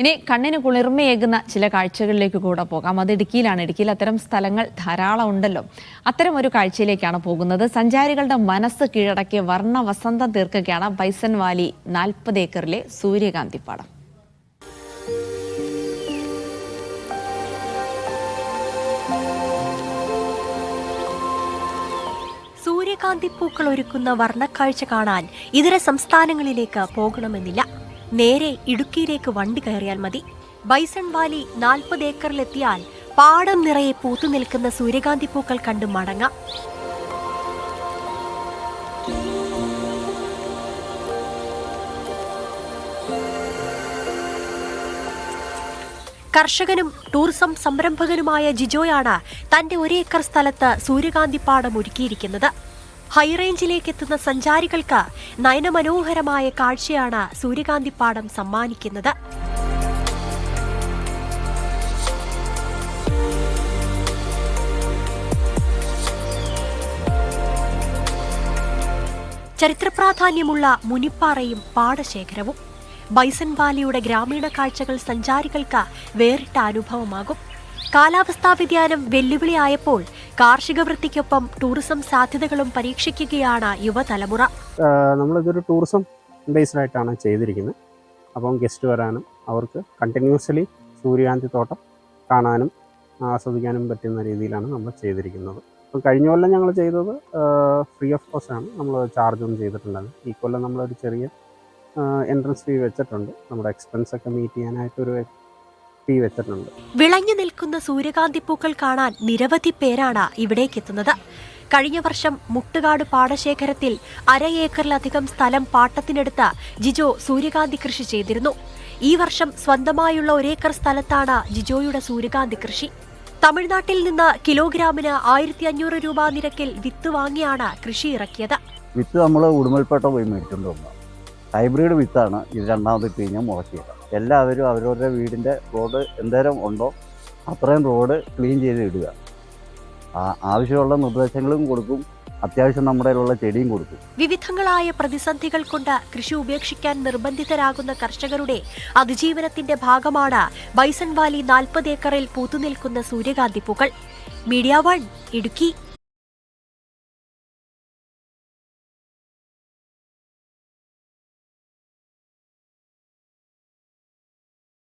ഇനി കണ്ണിന് കുളിർമയേകുന്ന ചില കാഴ്ചകളിലേക്ക് കൂടെ പോകാം. അത് ഇടുക്കിയിലാണ്. ഇടുക്കിയിൽ അത്തരം സ്ഥലങ്ങൾ ധാരാളം ഉണ്ടല്ലോ. അത്തരം ഒരു കാഴ്ചയിലേക്കാണ് പോകുന്നത്. സഞ്ചാരികളുടെ മനസ്സ് കീഴടക്കി വർണ്ണ വസന്തം തീർക്കുകയാണ് ബൈസൺ വാലി 40 ഏക്കറിലെ സൂര്യകാന്തിപ്പാടം. സൂര്യകാന്തിപ്പൂക്കൾ ഒരുക്കുന്ന വർണ്ണക്കാഴ്ച കാണാൻ ഇതര സംസ്ഥാനങ്ങളിലേക്ക് പോകണമെന്നില്ല. നേരെ ഇടുക്കിയിലേക്ക് വണ്ടി കയറിയാൽ മതി. ബൈസൺ വാലി 40 ഏക്കറിലെത്തിയാൽ പാടം നിറയെ പൂത്തുനിൽക്കുന്ന സൂര്യകാന്തിപ്പൂക്കൾ കണ്ട് മടങ്ങാം. കർഷകനും ടൂറിസം സംരംഭകനുമായ ജിജോയാണ് തന്റെ 1 ഏക്കർ സ്ഥലത്ത് സൂര്യകാന്തിപ്പാടം ഒരുക്കിയിരിക്കുന്നത്. ഹൈറേഞ്ചിലേക്ക് എത്തുന്ന സഞ്ചാരികൾക്ക് നയനമനോഹരമായ കാഴ്ചയാണ് സൂര്യകാന്തിപ്പാടം സമ്മാനിക്കുന്നത്. ചരിത്രപ്രാധാന്യമുള്ള മുനിപ്പാറയും പാടശേഖരവും ബൈസൺ വാലിയുടെ ഗ്രാമീണ കാഴ്ചകൾ സഞ്ചാരികൾക്ക് വേറിട്ട അനുഭവമാകും. കാലാവസ്ഥാ വ്യതിയാനം വെല്ലുവിളിയായപ്പോൾ കാർഷിക വൃത്തിക്കൊപ്പം ടൂറിസം സാധ്യതകളും പരീക്ഷിക്കുകയാണ് യുവതലമുറ. നമ്മളിതൊരു ടൂറിസം ബേസ്ഡ് ആയിട്ടാണ് ചെയ്തിരിക്കുന്നത്. അപ്പം ഗസ്റ്റ് വരാനും അവർക്ക് കണ്ടിന്യൂസ്ലി സൂര്യകാന്തി തോട്ടം കാണാനും ആസ്വദിക്കാനും പറ്റുന്ന രീതിയിലാണ് നമ്മൾ ചെയ്തിരിക്കുന്നത്. അപ്പം കഴിഞ്ഞ കൊല്ലം ഞങ്ങൾ ചെയ്തത് ഫ്രീ ഓഫ് കോസ്റ്റ് ആണ്. നമ്മൾ ചാർജൊന്നും ചെയ്തിട്ടുണ്ടായിരുന്നു. ഈ കൊല്ലം നമ്മളൊരു ചെറിയ എൻട്രൻസ് ഫീ വെച്ചിട്ടുണ്ട്. നമ്മുടെ എക്സ്പെൻസ് ഒക്കെ മീറ്റ് ചെയ്യാനായിട്ടൊരു ഫീ വെച്ചിട്ടുണ്ട്. വിളഞ്ഞു നിൽക്കുന്ന സൂര്യകാന്തിപ്പൂക്കൾ കാണാൻ നിരവധി പേരാണ് ഇവിടേക്കെത്തുന്നത്. കഴിഞ്ഞ വർഷം മുട്ടുകാട് പാടശേഖരത്തിൽ 1/2 ഏക്കറിലധികം സ്ഥലം പാട്ടത്തിനെടുത്ത് ജിജോ സൂര്യകാന്തി കൃഷി ചെയ്തിരുന്നു. ഈ വർഷം സ്വന്തമായുള്ള 1 ഏക്കർ സ്ഥലത്താണ് ജിജോയുടെ സൂര്യകാന്തി കൃഷി. തമിഴ്നാട്ടിൽ നിന്ന് കിലോഗ്രാമിന് 1500 രൂപ നിരക്കിൽ വിത്ത് വാങ്ങിയാണ് കൃഷി ഇറക്കിയത്. വിത്ത് നമ്മൾ ഉടുമൽപേട്ട പോയി മേടിച്ചുകൊണ്ട് വന്നു. ഹൈബ്രിഡ് വിത്താണ്. ഇത് രണ്ടാമത് ഇട്ട് കഴിഞ്ഞാൽ മുളക്കിയത്. എല്ലാവരും അവരവരുടെ വീടിൻ്റെ റോഡ് എന്തേരം ഉണ്ടോ അത്രയും റോഡ് ക്ലീൻ ചെയ്ത് ഇടുക. ആവശ്യമുള്ള നിർദ്ദേശങ്ങളും കൊടുക്കും. അത്യാവശ്യം നമ്മുടെ ഉള്ള ചെടിയും കൊടുക്കും. വിവിധങ്ങളായ പ്രതിസന്ധികൾ കൊണ്ട് കൃഷി ഉപേക്ഷിക്കാൻ നിർബന്ധിതരാകുന്ന കർഷകരുടെ അതിജീവനത്തിന്റെ ഭാഗമാണ് ബൈസൺ വാലി 40 ഏക്കറിൽ പൂത്തുനിൽക്കുന്ന സൂര്യകാന്തിപ്പൂക്കൾ. മീഡിയ 1 ഇടുക്കി.